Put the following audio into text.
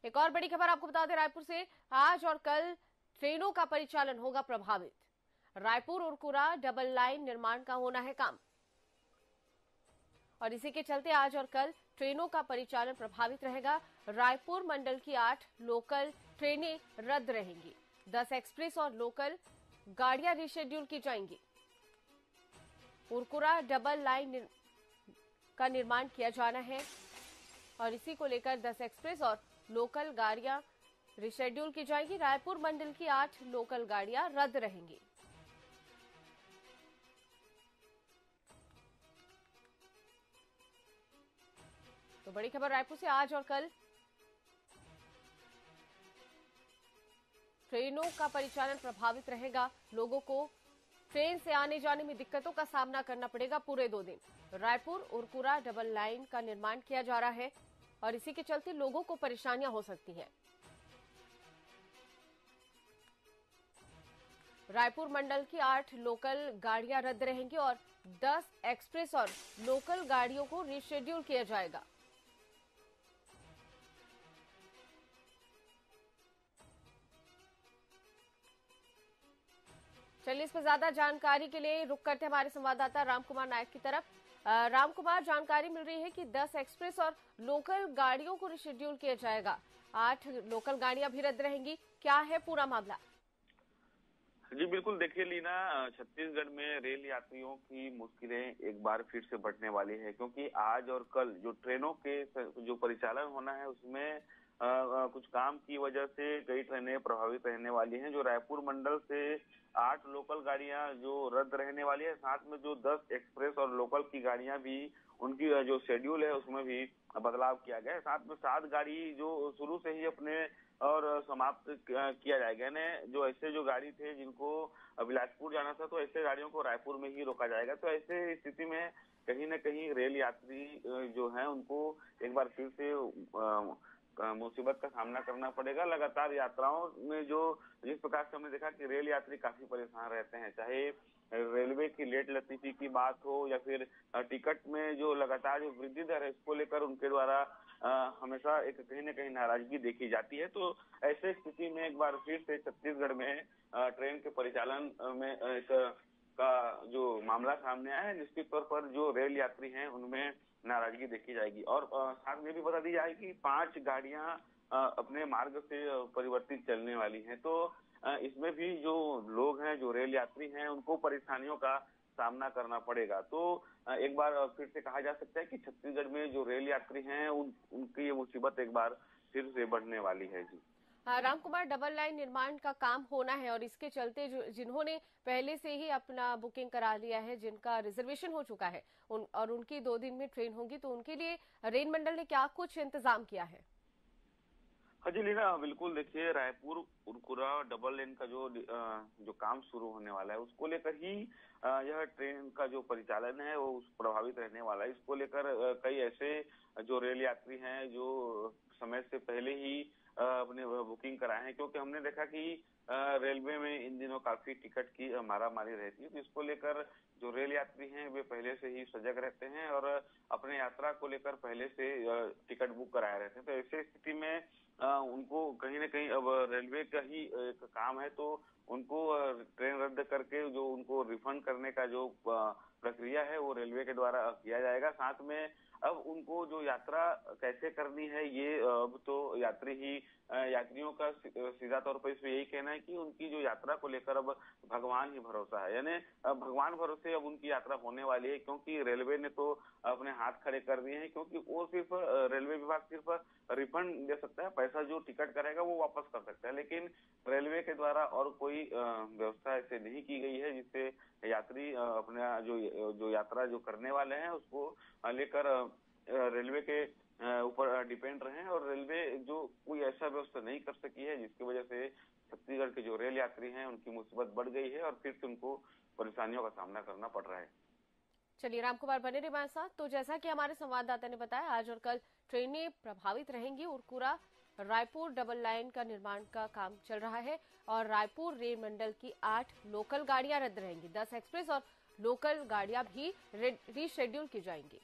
एक और बड़ी खबर आपको बता दें, रायपुर से आज और कल ट्रेनों का परिचालन होगा प्रभावित। रायपुर उरकुरा डबल लाइन निर्माण का होना है काम और इसी के चलते आज और कल ट्रेनों का परिचालन प्रभावित रहेगा। रायपुर मंडल की 8 लोकल ट्रेनें रद्द रहेंगी। 10 एक्सप्रेस और लोकल गाड़ियां रिशेड्यूल की जाएंगी। उरकुरा डबल लाइन का निर्माण किया जाना है और इसी को लेकर 10 एक्सप्रेस और लोकल गाड़ियां रिशेड्यूल की जाएंगी। रायपुर मंडल की 8 लोकल गाड़ियां रद्द रहेंगी। तो बड़ी खबर रायपुर से, आज और कल ट्रेनों का परिचालन प्रभावित रहेगा। लोगों को ट्रेन से आने जाने में दिक्कतों का सामना करना पड़ेगा पूरे 2 दिन। रायपुर उरकुरा डबल लाइन का निर्माण किया जा रहा है और इसी के चलते लोगों को परेशानियां हो सकती हैं। रायपुर मंडल की 8 लोकल गाड़ियां रद्द रहेंगी और 10 एक्सप्रेस और लोकल गाड़ियों को रिशेड्यूल किया जाएगा। चलिए, इस पर ज्यादा जानकारी के लिए रुक करते हमारे संवाददाता रामकुमार नायक की तरफ। रामकुमार, जानकारी मिल रही है कि 10 एक्सप्रेस और लोकल गाड़ियों को रिशेड्यूल किया जाएगा। 8 लोकल गाड़ियां भी रद्द रहेंगी। क्या है पूरा मामला? जी बिल्कुल, देखिए लीना, छत्तीसगढ़ में रेल यात्रियों की मुश्किलें एक बार फिर से बढ़ने वाली है, क्योंकि आज और कल जो ट्रेनों के जो परिचालन होना है उसमें कुछ काम की वजह से कई ट्रेनें प्रभावित रहने वाली हैं। जो रायपुर मंडल से 8 लोकल गाड़ियां जो रद्द रहने वाली है, साथ में जो 10 एक्सप्रेस और लोकल की गाड़ियां भी, उनकी जो शेड्यूल है उसमें भी बदलाव किया गया है। साथ में 7 गाड़ी जो शुरू से ही अपने और समाप्त किया जाएगा। यानी जो ऐसे जो गाड़ी थे जिनको बिलासपुर जाना था, तो ऐसे गाड़ियों को रायपुर में ही रोका जाएगा। तो ऐसे स्थिति में कहीं न कहीं रेल यात्री जो है उनको एक बार फिर से मुसीबत का सामना करना पड़ेगा। लगातार यात्राओं में जो जिस प्रकार से हमने देखा कि रेल यात्री काफी परेशान रहते हैं, चाहे रेलवे की लेट लतीफी की बात हो या फिर टिकट में जो लगातार जो वृद्धि दर है इसको लेकर उनके द्वारा हमेशा एक कहीं न कहीं नाराजगी देखी जाती है। तो ऐसे स्थिति में एक बार फिर से छत्तीसगढ़ में ट्रेन के परिचालन में एक का जो मामला सामने आया है, निश्चित तौर पर जो रेल यात्री हैं उनमें नाराजगी देखी जाएगी। और साथ में भी बता दी जाए कि 5 गाड़ियां अपने मार्ग से परिवर्तित चलने वाली हैं। तो इसमें भी जो लोग हैं, जो रेल यात्री हैं, उनको परेशानियों का सामना करना पड़ेगा। तो एक बार फिर से कहा जा सकता है कि छत्तीसगढ़ में जो रेल यात्री हैं उनकी ये मुसीबत एक बार फिर से बढ़ने वाली है। जी रामकुमार, डबल लाइन निर्माण का काम होना है और इसके चलते जिन्होंने पहले से ही अपना बुकिंग करा लिया है, जिनका रिजर्वेशन हो चुका है, और उनकी 2 दिन में ट्रेन होगी, तो उनके लिए रेल मंडल ने क्या कुछ इंतजाम किया है? हाँ जी लीना, बिल्कुल, देखिए रायपुर उरकुरा डबल लेन का जो काम शुरू होने वाला है उसको लेकर ही यह ट्रेन का जो परिचालन है वो प्रभावित रहने वाला है। इसको लेकर कई ऐसे जो रेल यात्री हैं जो समय से पहले ही अपने बुकिंग कराए हैं, क्योंकि हमने देखा कि रेलवे में इन दिनों काफी टिकट की मारामारी रहती है। तो इसको लेकर जो रेल यात्री हैं वे पहले से ही सजग रहते हैं और अपने यात्रा को लेकर पहले से टिकट बुक कराए रहते हैं। तो ऐसे स्थिति में उनको कहीं न कहीं अब रेलवे का ही एक काम है, तो उनको ट्रेन रद्द करके जो उनको रिफंड करने का जो प्रक्रिया है वो रेलवे के द्वारा किया जाएगा। साथ में अब उनको जो यात्रा कैसे करनी है ये अब तो यात्रियों का सीधा तौर पर इसमें यही कहना है कि उनकी जो यात्रा को लेकर अब भगवान ही भरोसा है। यानी भगवान भरोसे अब उनकी यात्रा होने वाली है, क्योंकि रेलवे ने तो अपने हाथ खड़े कर दिए हैं। क्योंकि वो सिर्फ रेलवे विभाग सिर्फ रिफंड दे सकता है, पैसा जो टिकट करेगा वो वापस कर सकता है, लेकिन रेलवे के द्वारा और कोई व्यवस्था ऐसे नहीं की गई है जिससे यात्री अपना जो यात्रा जो करने वाले हैं उसको लेकर रेलवे के ऊपर डिपेंड रहे। और रेलवे जो कोई ऐसा व्यवस्था नहीं कर सकी है, जिसकी वजह से छत्तीसगढ़ के जो रेल यात्री हैं उनकी मुसीबत बढ़ गई है और फिर से उनको परेशानियों का सामना करना पड़ रहा है। चलिए, रामकुमार बने रहे हमारे साथ। तो जैसा कि हमारे संवाददाता ने बताया, आज और कल ट्रेनें प्रभावित रहेंगी। उरकुरा रायपुर डबल लाइन का निर्माण का काम चल रहा है और रायपुर रेल मंडल की 8 लोकल गाड़ियां रद्द रहेंगी। 10 एक्सप्रेस और लोकल गाड़ियां भी रीशेड्यूल की जाएंगी।